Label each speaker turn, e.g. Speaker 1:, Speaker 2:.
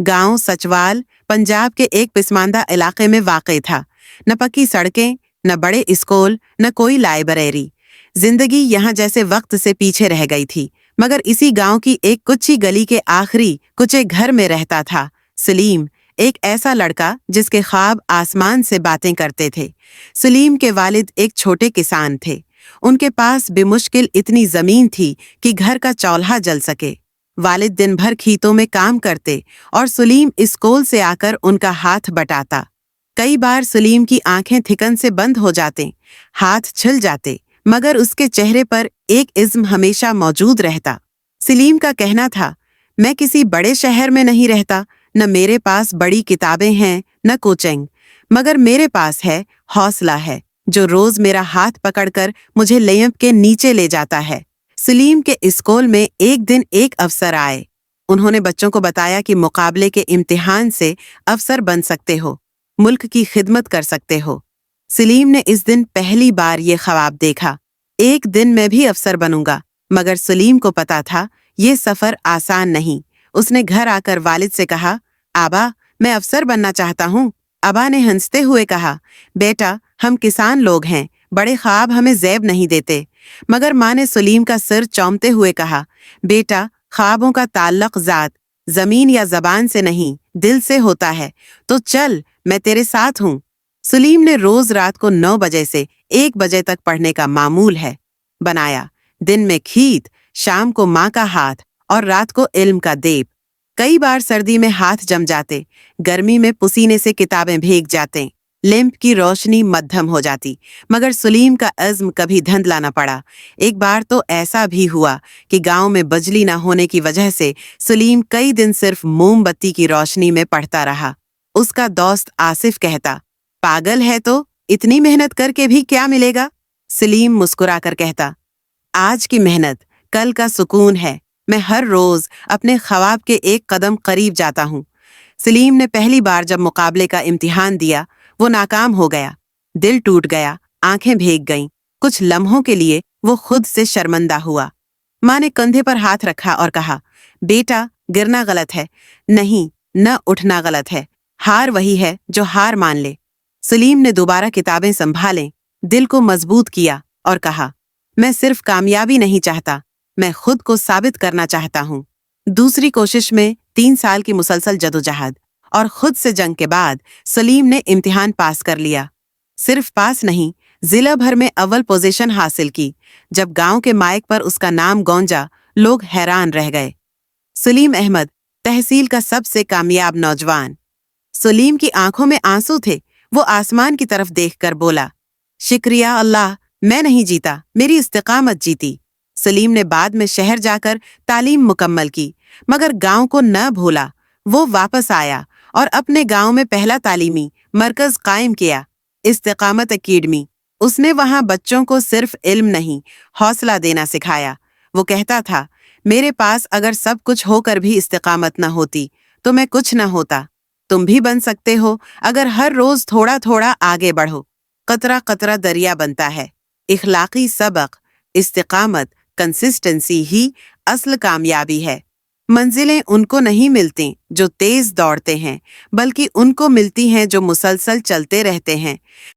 Speaker 1: गांव सचवाल पंजाब के एक पिसमानदा इलाके में वाक़ था। न पक्की सड़कें, न बड़े स्कूल, न कोई लाइब्रेरी। जिंदगी यहाँ जैसे वक्त से पीछे रह गई थी। मगर इसी गांव की एक कुच्ची गली के आखिरी कुचे घर में रहता था सलीम, एक ऐसा लड़का जिसके ख्वाब आसमान से बातें करते थे। सलीम के वालिद एक छोटे किसान थे। उनके पास बेमुश्किल इतनी जमीन थी कि घर का चौल्हा जल सके। वालिद दिन भर खेतों में काम करते और सलीम स्कूल से आकर उनका हाथ बटाता। कई बार सलीम की आंखें थिकन से बंद हो जाते, हाथ छिल जाते, मगर उसके चेहरे पर एक इज़्म हमेशा मौजूद रहता। सलीम का कहना था, मैं किसी बड़े शहर में नहीं रहता, न मेरे पास बड़ी किताबें हैं, न कोचिंग, मगर मेरे पास है हौसला है जो रोज मेरा हाथ पकड़कर मुझे लैंप के नीचे ले जाता है। सलीम के स्कूल में एक दिन एक अफसर आए। उन्होंने बच्चों को बताया कि मुकाबले के इम्तिहान से अफसर बन सकते हो, मुल्क की खिदमत कर सकते हो। सलीम ने इस दिन पहली बार ये ख्वाब देखा, एक दिन मैं भी अफसर बनूंगा। मगर सलीम को पता था ये सफर आसान नहीं। उसने घर आकर वालिद से कहा, आबा मैं अफसर बनना चाहता हूँ। अबा ने हंसते हुए कहा, बेटा हम किसान लोग हैं, बड़े ख्वाब हमें ज़ैब नहीं देते। मगर माँ ने सलीम का सिर चौंपते हुए कहा, बेटा ख्वाबों का ताल्लुक ज़ात, ज़मीन या ज़बान से नहीं, दिल से होता है। तो चल, मैं तेरे साथ हूँ। सलीम ने रोज रात को 9 बजे से 1 बजे तक पढ़ने का मामूल है बनाया। दिन में खीत, शाम को माँ का हाथ और रात को इल्म का देप। कई बार सर्दी में हाथ जम जाते, गर्मी में पसीने से किताबें भीग जाते, लैंप की रोशनी मध्यम हो जाती, मगर सलीम का अज़्म कभी धुंधला न पड़ा। एक बार तो ऐसा भी हुआ कि गांव में बिजली न होने की वजह से सलीम कई दिन सिर्फ मोमबत्ती की रोशनी में पढ़ता रहा। उसका दोस्त आसिफ कहता, पागल है तो इतनी मेहनत करके भी क्या मिलेगा? सलीम मुस्कुराकर कहता, आज की मेहनत कल का सुकून है। मैं हर रोज अपने ख्वाब के एक कदम करीब जाता हूँ। सलीम ने पहली बार जब मुकाबले का इम्तिहान दिया, वो नाकाम हो गया। दिल टूट गया, आंखें भीग गईं। कुछ लम्हों के लिए वो खुद से शर्मिंदा हुआ। माँ ने कंधे पर हाथ रखा और कहा, बेटा गिरना गलत है, नहीं, न उठना गलत है। हार वही है जो हार मान ले। सलीम ने दोबारा किताबें संभालें, दिल को मजबूत किया और कहा, मैं सिर्फ कामयाबी नहीं चाहता, मैं खुद को साबित करना चाहता हूँ। दूसरी कोशिश में 3 साल की मुसलसल जदोजहद और खुद से जंग के बाद सलीम ने इम्तिहान पास कर लिया। सिर्फ पास नहीं, जिला भर में अव्वल पोजीशन हासिल की। जब गांव के माइक पर उसका नाम गूंजा, लोग हैरान रह गए। सलीम अहमद, तहसील का सबसे कामयाब नौजवान। सलीम की आंखों में आंसू थे। वो आसमान की तरफ देखकर बोला, शुक्रिया अल्लाह, मैं नहीं जीता, मेरी इस्तिकामत जीती। सलीम ने बाद में शहर जाकर तालीम मुकम्मल की, मगर गांव को न भूला। वो वापस आया और अपने गांव में पहला तालीमी मरकज कायम किया, इस्तिकामत एकेडमी। उसने वहां बच्चों को सिर्फ इल्म नहीं, हौसला देना सिखाया। वो कहता था, मेरे पास अगर सब कुछ होकर भी इस्तिकामत न होती तो मैं कुछ न होता। तुम भी बन सकते हो अगर हर रोज थोड़ा थोड़ा आगे बढ़ो। कतरा कतरा दरिया बनता है। इखलाकी सबक, इस्तिकामत, कंसिस्टेंसी ही असल कामयाबी है। मंजिलें उनको नहीं मिलती जो तेज दौड़ते हैं, बल्कि उनको मिलती हैं जो मुसलसल चलते रहते हैं।